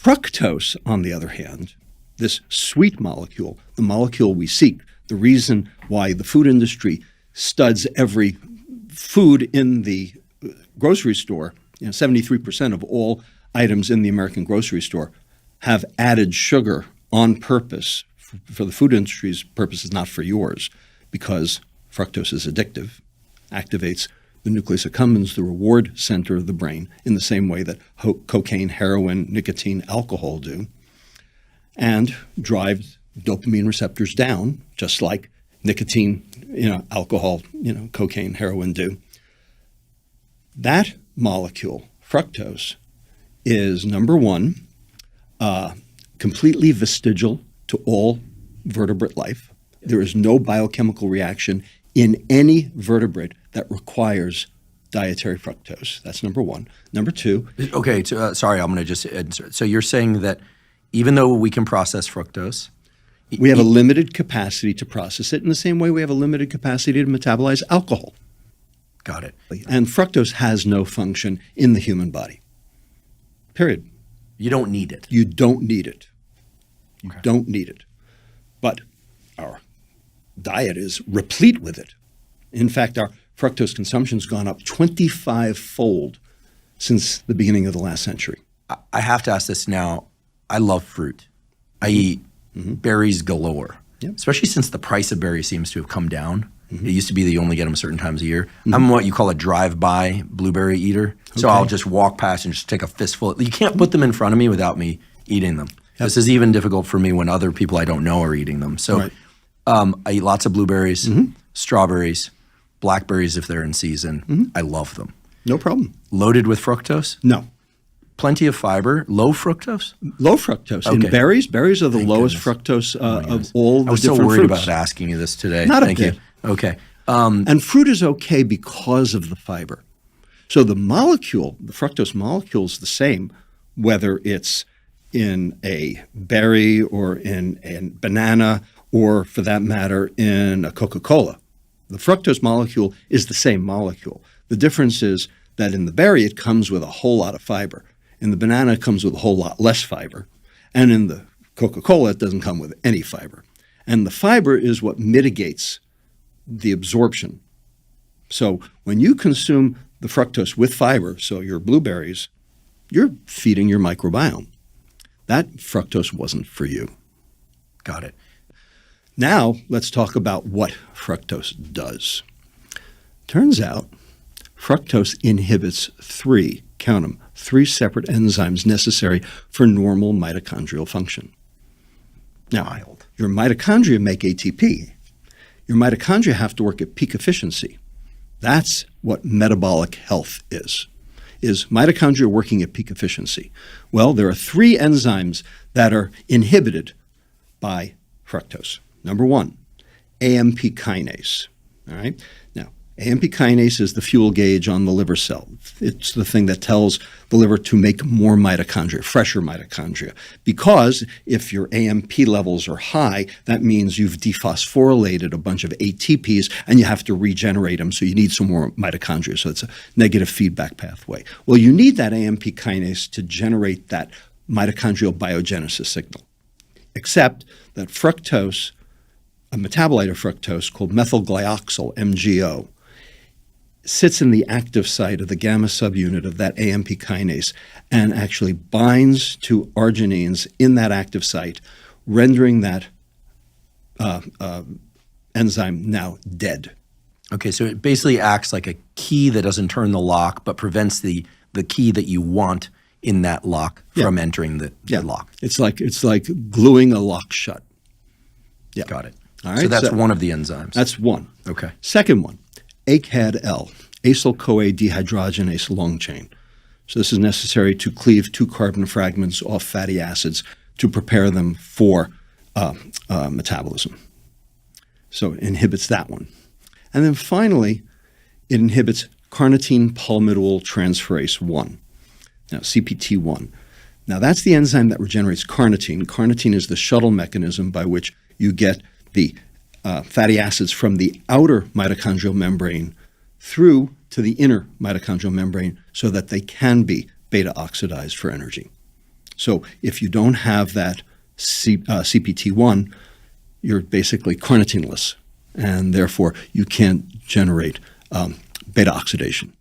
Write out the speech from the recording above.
Fructose, on the other hand, this sweet molecule, the molecule we seek, the reason why the food industry studs every food in the grocery store, 73% of all items in the American grocery store have added sugar on purpose for the food industry's purposes, not for yours, because fructose is addictive, activates the nucleus accumbens, the reward center of the brain, in the same way that cocaine, heroin, nicotine, alcohol do, and drives dopamine receptors down, just like nicotine, alcohol, cocaine, heroin do. That molecule, fructose, is number one, completely vestigial to all vertebrate life. There is no biochemical reaction in any vertebrate that requires dietary fructose. That's number one. Number two. Okay, sorry, I'm going to just insert. So you're saying that even though we can process fructose, we have a limited capacity to process it in the same way we have a limited capacity to metabolize alcohol. Got it. And fructose has no function in the human body. Period. You don't need it. You don't need it. You don't need it. But our diet is replete with it. In fact, our fructose consumption's gone up 25-fold since the beginning of the last century. I have to ask this now. I love fruit. I eat berries galore, especially since the price of berries seems to have come down. It used to be that you only get them certain times a year. I'm what you call a drive-by blueberry eater. So I'll just walk past and just take a fistful. You can't put them in front of me without me eating them. This is even difficult for me when other people I don't know are eating them. So I eat lots of blueberries, strawberries, blackberries if they're in season. I love them. No problem. Loaded with fructose? No. Plenty of fiber. Low fructose? Low fructose. Okay. In berries are the lowest fructose of all the different fruits. I was so worried about asking you this today. Not Thank you. Okay. And fruit is okay because of the fiber. So the molecule, the fructose molecule is the same, whether it's in a berry or in a banana or, for that matter, in a Coca-Cola. The fructose molecule is the same molecule. The difference is that in the berry, it comes with a whole lot of fiber. In the banana, it comes with a whole lot less fiber. And in the Coca-Cola, it doesn't come with any fiber. And the fiber is what mitigates the absorption. So when you consume the fructose with fiber, so your blueberries, you're feeding your microbiome. That fructose wasn't for you. Got it. Now let's talk about what fructose does. Turns out fructose inhibits three separate enzymes necessary for normal mitochondrial function. Now, your mitochondria make ATP. Your mitochondria have to work at peak efficiency. That's what metabolic health is mitochondria working at peak efficiency. Well, there are three enzymes that are inhibited by fructose. Number one, AMP kinase. All right. Now, AMP kinase is the fuel gauge on the liver cell. It's the thing that tells the liver to make more mitochondria, fresher mitochondria. Because if your AMP levels are high, that means you've dephosphorylated a bunch of ATPs and you have to regenerate them, so you need some more mitochondria. So it's a negative feedback pathway. Well, you need that AMP kinase to generate that mitochondrial biogenesis signal. Except that fructose, a metabolite of fructose called methylglyoxal, MGO, sits in the active site of the gamma subunit of that AMP kinase and actually binds to arginines in that active site, rendering that enzyme now dead. Okay, so it basically acts like a key that doesn't turn the lock but prevents the key that you want in that lock from entering the lock. It's like gluing a lock shut. Yeah. Got it. All right. So that's one of the enzymes. That's one. Okay. Second one, ACAD-L, acyl-CoA dehydrogenase long chain. So this is necessary to cleave two carbon fragments off fatty acids to prepare them for metabolism. So it inhibits that one. And then finally, it inhibits carnitine palmitoyl transferase 1. Now, CPT1. Now, that's the enzyme that regenerates carnitine. Carnitine is the shuttle mechanism by which you get the fatty acids from the outer mitochondrial membrane through to the inner mitochondrial membrane so that they can be beta oxidized for energy. So if you don't have that CPT1, you're basically carnitineless, and therefore you can't generate beta oxidation.